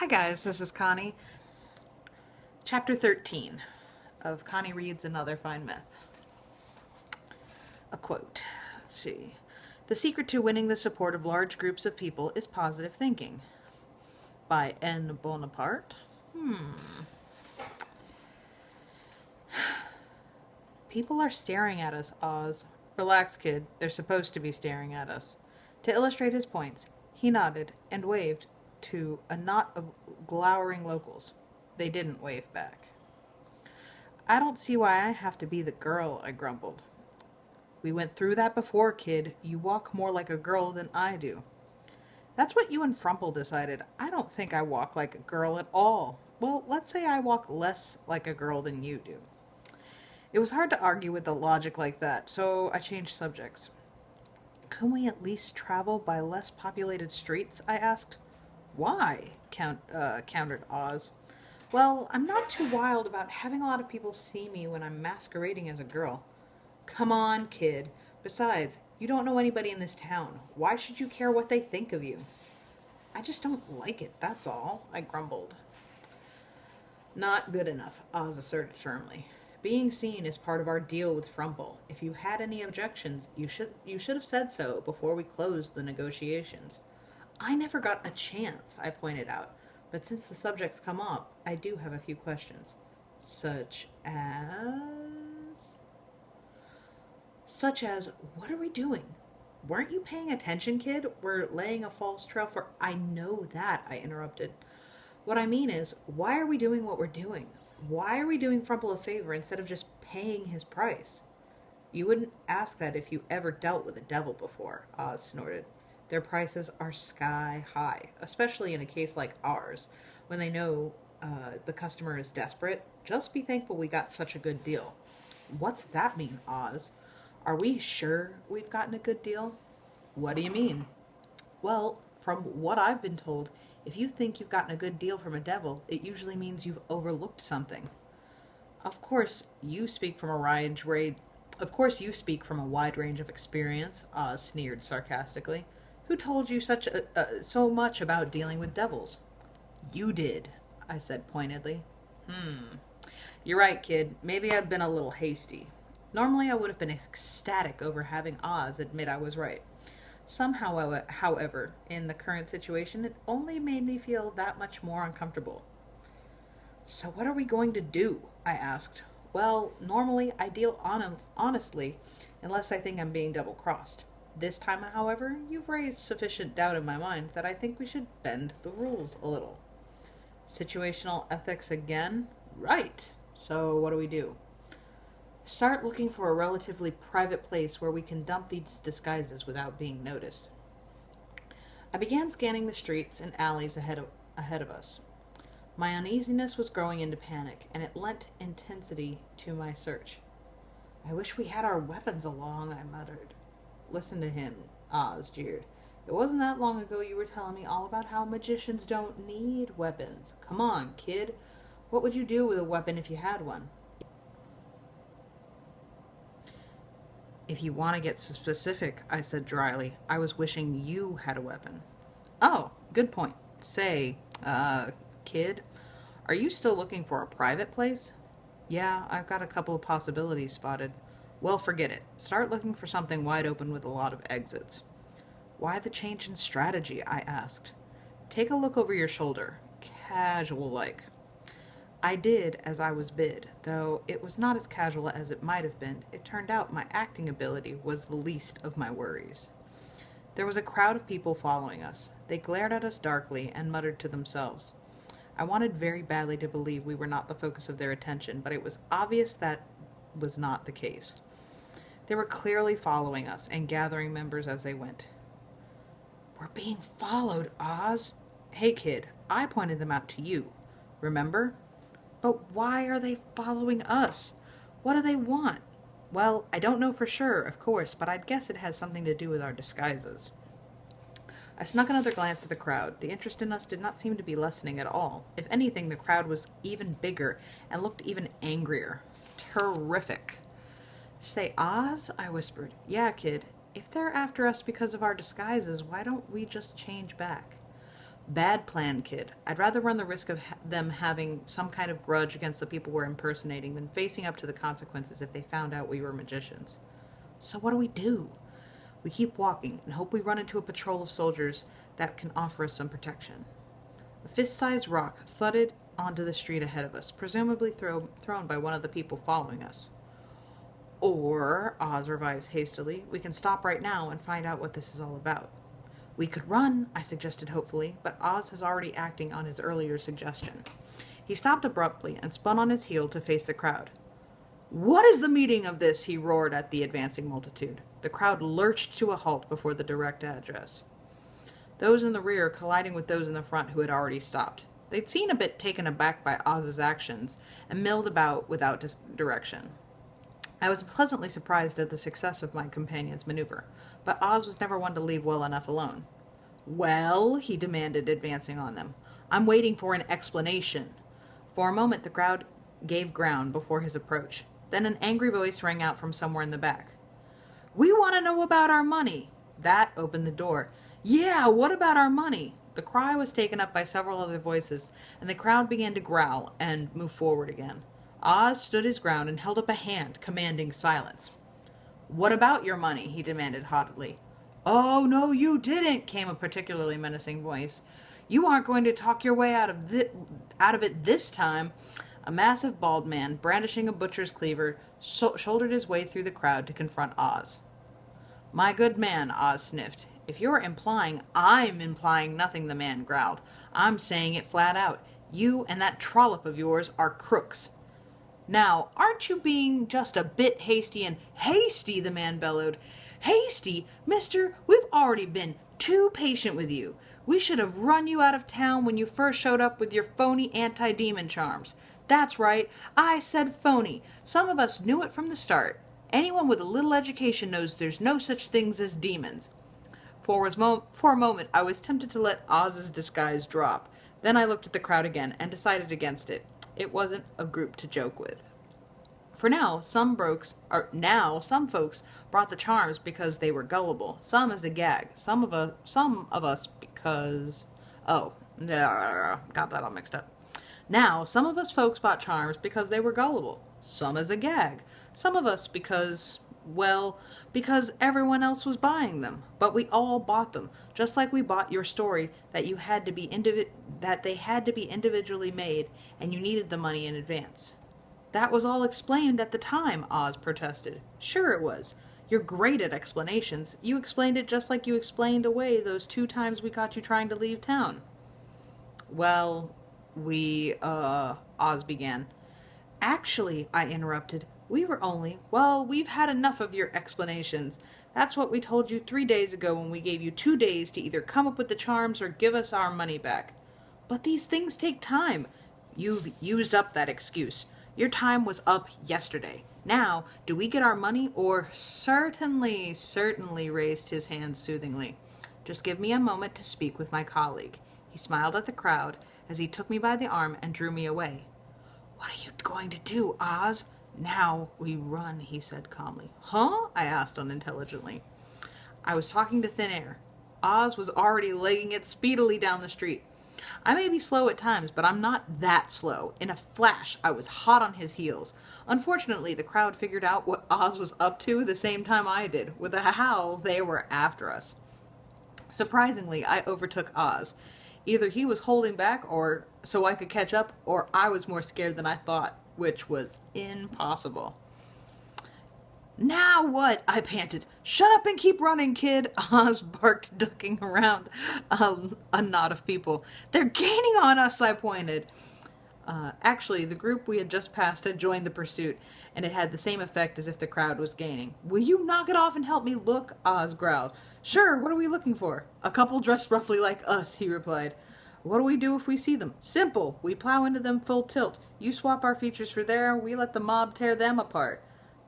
Hi guys, this is Connie. Chapter 13 of Connie Reads Another Fine Myth. A quote. Let's see. The secret to winning the support of large groups of people is positive thinking. By N. Bonaparte. People are staring at us, Oz. Relax, kid. They're supposed to be staring at us. To illustrate his points, he nodded and waved to a knot of glowering locals. They didn't wave back. I don't see why I have to be the girl, I grumbled. We went through that before, kid. You walk more like a girl than I do. That's what you and Frumple decided. I don't think I walk like a girl at all. Well, let's say I walk less like a girl than you do. It was hard to argue with a logic like that, so I changed subjects. Couldn't we at least travel by less populated streets? I asked. Why? Countered Oz. Well, I'm not too wild about having a lot of people see me when I'm masquerading as a girl. Come on, kid. Besides, you don't know anybody in this town. Why should you care what they think of you? I just don't like it, that's all, I grumbled. Not good enough, Oz asserted firmly. Being seen is part of our deal with Frumple. If you had any objections, you should have said so before we closed the negotiations. I never got a chance, I pointed out, but since the subject's come up, I do have a few questions. Such as, what are we doing? Weren't you paying attention, kid? We're laying a false trail for... I know that, I interrupted. What I mean is, why are we doing what we're doing? Why are we doing Frumple a favor instead of just paying his price? You wouldn't ask that if you ever dealt with a devil before, Oz snorted. Their prices are sky high, especially in a case like ours, when they know the customer is desperate. Just be thankful we got such a good deal. What's that mean, Oz? Are we sure we've gotten a good deal? What do you mean? Well, from what I've been told, if you think you've gotten a good deal from a devil, it usually means you've overlooked something. Of course, you speak from a wide range of experience, Oz sneered sarcastically. Who told you so much about dealing with devils? You did, I said pointedly. You're right, kid. Maybe I've been a little hasty. Normally I would have been ecstatic over having Oz admit I was right. Somehow, however, in the current situation, it only made me feel that much more uncomfortable. So what are we going to do? I asked. Well, normally I deal honestly, unless I think I'm being double-crossed. This time, however, you've raised sufficient doubt in my mind that I think we should bend the rules a little. Situational ethics again? Right. So what do we do? Start looking for a relatively private place where we can dump these disguises without being noticed. I began scanning the streets and alleys ahead of us. My uneasiness was growing into panic, and it lent intensity to my search. I wish we had our weapons along, I muttered. Listen to him, Oz jeered. It wasn't that long ago you were telling me all about how magicians don't need weapons. Come on, kid. What would you do with a weapon if you had one? If you want to get specific, I said dryly, I was wishing you had a weapon. Oh, good point. Say, kid, are you still looking for a private place? Yeah, I've got a couple of possibilities spotted. Well, forget it. Start looking for something wide open with a lot of exits. Why the change in strategy? I asked. Take a look over your shoulder. Casual-like. I did as I was bid, though it was not as casual as it might have been. It turned out my acting ability was the least of my worries. There was a crowd of people following us. They glared at us darkly and muttered to themselves. I wanted very badly to believe we were not the focus of their attention, but it was obvious that was not the case. They were clearly following us and gathering members as they went. We're being followed, Oz. Hey, kid, I pointed them out to you. Remember? But why are they following us? What do they want? Well, I don't know for sure, of course, but I'd guess it has something to do with our disguises. I snuck another glance at the crowd. The interest in us did not seem to be lessening at all. If anything, the crowd was even bigger and looked even angrier. Terrific. Say, Oz? I whispered. Yeah, kid. If they're after us because of our disguises, why don't we just change back? Bad plan, kid. I'd rather run the risk of them having some kind of grudge against the people we're impersonating than facing up to the consequences if they found out we were magicians. So what do we do? We keep walking and hope we run into a patrol of soldiers that can offer us some protection. A fist-sized rock thudded onto the street ahead of us, presumably thrown by one of the people following us. Or, Oz revised hastily, we can stop right now and find out what this is all about. We could run, I suggested hopefully, but Oz is already acting on his earlier suggestion. He stopped abruptly and spun on his heel to face the crowd. What is the meaning of this? He roared at the advancing multitude. The crowd lurched to a halt before the direct address, those in the rear colliding with those in the front who had already stopped. They'd seemed a bit taken aback by Oz's actions and milled about without direction. I was pleasantly surprised at the success of my companion's maneuver, but Oz was never one to leave well enough alone. Well, he demanded, advancing on them. I'm waiting for an explanation. For a moment the crowd gave ground before his approach. Then an angry voice rang out from somewhere in the back. We want to know about our money. That opened the door. Yeah, what about our money? The cry was taken up by several other voices, and the crowd began to growl and move forward again. Oz stood his ground and held up a hand, commanding silence. What about your money? He demanded haughtily. Oh, no, you didn't, came a particularly menacing voice. You aren't going to talk your way out of it this time. A massive bald man, brandishing a butcher's cleaver, shouldered his way through the crowd to confront Oz. My good man, Oz sniffed. If you're implying, I'm implying nothing, the man growled. I'm saying it flat out. You and that trollop of yours are crooks. Now, aren't you being just a bit hasty and hasty, the man bellowed. Hasty? Mister, we've already been too patient with you. We should have run you out of town when you first showed up with your phony anti-demon charms. That's right, I said phony. Some of us knew it from the start. Anyone with a little education knows there's no such things as demons. For a moment, I was tempted to let Oz's disguise drop. Then I looked at the crowd again and decided against it. It wasn't a group to joke with. For now, some folks brought the charms because they were gullible, some as a gag, some of us because... Oh, got that all mixed up. Now, some of us folks bought charms because they were gullible, some as a gag, some of us because... Well, because everyone else was buying them. But we all bought them, just like we bought your story that they had to be individually made and you needed the money in advance. That was all explained at the time, Oz protested. Sure it was. You're great at explanations. You explained it just like you explained away those 2 times we caught you trying to leave town. Well, Oz began. Actually, I interrupted, we've had enough of your explanations. That's what we told you 3 days ago when we gave you 2 days to either come up with the charms or give us our money back. But these things take time. You've used up that excuse. Your time was up yesterday. Now, do we get our money or... Certainly, raised his hand soothingly. Just give me a moment to speak with my colleague. He smiled at the crowd as he took me by the arm and drew me away. What are you going to do, Oz? Now we run, he said calmly. Huh? I asked unintelligently. I was talking to thin air. Oz was already legging it speedily down the street. I may be slow at times, but I'm not that slow. In a flash, I was hot on his heels. Unfortunately, the crowd figured out what Oz was up to the same time I did. With a howl, they were after us. Surprisingly, I overtook Oz. Either he was holding back or so I could catch up, or I was more scared than I thought, which was impossible. Now what? I panted. Shut up and keep running, kid. Oz barked, ducking around a knot of people. They're gaining on us, I pointed. Actually, the group we had just passed had joined the pursuit, and it had the same effect as if the crowd was gaining. Will you knock it off and help me look? Oz growled. Sure, what are we looking for? A couple dressed roughly like us, he replied. What do we do if we see them? Simple. We plow into them full tilt. You swap our features for theirs, we let the mob tear them apart.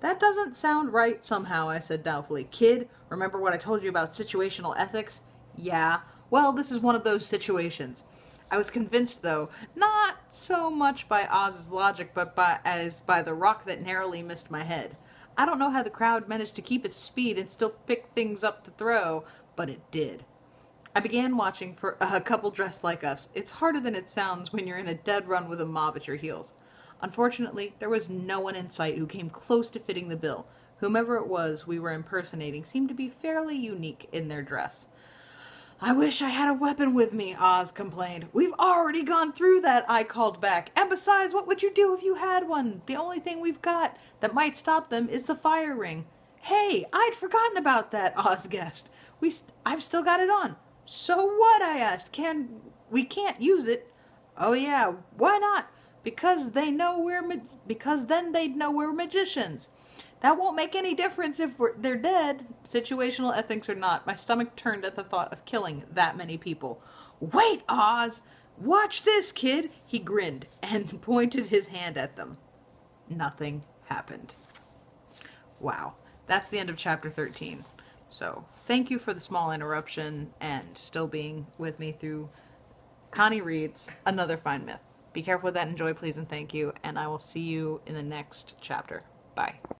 That doesn't sound right somehow, I said doubtfully. Kid, remember what I told you about situational ethics? Yeah. Well, this is one of those situations. I was convinced, though, not so much by Oz's logic, but by the rock that narrowly missed my head. I don't know how the crowd managed to keep its speed and still pick things up to throw, but it did. I began watching for a couple dressed like us. It's harder than it sounds when you're in a dead run with a mob at your heels. Unfortunately, there was no one in sight who came close to fitting the bill. Whomever it was we were impersonating seemed to be fairly unique in their dress. I wish I had a weapon with me, Oz complained. We've already gone through that, I called back. And besides, what would you do if you had one? The only thing we've got that might stop them is the fire ring. Hey, I'd forgotten about that, Oz guessed. I've still got it on. So what, I asked. We can't use it. Oh yeah, why not? Because then they'd know we're magicians. That won't make any difference if they're dead. Situational ethics or not, my stomach turned at the thought of killing that many people. Wait, Oz! Watch this, kid! He grinned and pointed his hand at them. Nothing happened. Wow. That's the end of chapter 13. So, thank you for the small interruption and still being with me through Connie Reads Another Fine Myth. Be careful with that, enjoy, please, and thank you, and I will see you in the next chapter. Bye.